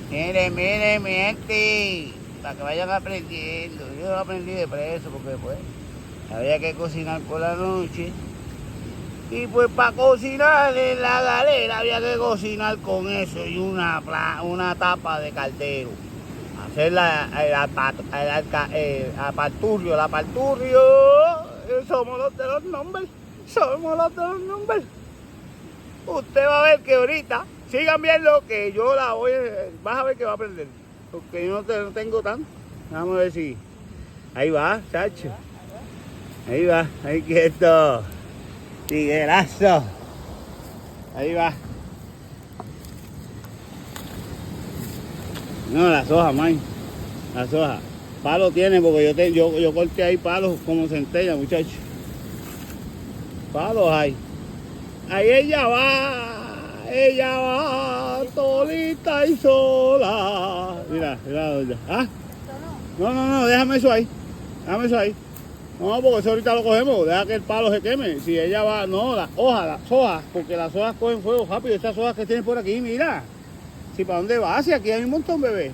Miren, mi gente, para que vayan aprendiendo. Yo aprendí de preso porque pues había que cocinar por la noche. Y pues para cocinar en la galera había que cocinar con eso y una tapa de caldero. Hacer la parturrio. Somos los de los nombres. Usted va a ver que ahorita, sigan viendo que yo la voy, vas a ver que va a aprender. Porque yo no tengo tanto. Vamos a ver si. Ahí va, chacho. Ahí va, ahí quieto. Tiguerazo. Ahí va. No, las hojas, man. Las hojas. Palo tiene porque yo corté ahí palos como centella, muchachos. Palos hay. Ahí ella va, solita y sola. Mira, ya. ¿Ah? No, déjame eso ahí. No, porque eso ahorita lo cogemos, deja que el palo se queme. Si ella va, no, las hojas, porque las hojas cogen fuego rápido. Estas hojas que tienes por aquí, mira. Si para dónde vas, si aquí hay un montón, bebé.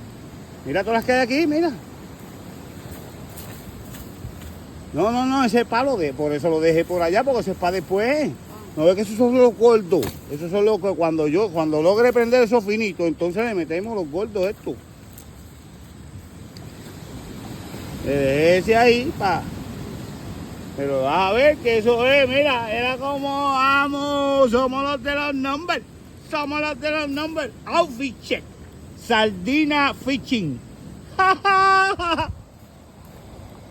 Mira todas las que hay aquí, mira. No, ese palo, por eso lo dejé por allá, porque eso es para después. No ves que esos son los gordos. Esos son los que cuando logre prender esos finitos, entonces le metemos los gordos estos. Le dejé ese ahí, pero vas a ver que eso es, mira, era como vamos, somos los de los numbers. Outfit check. Sardina fishing.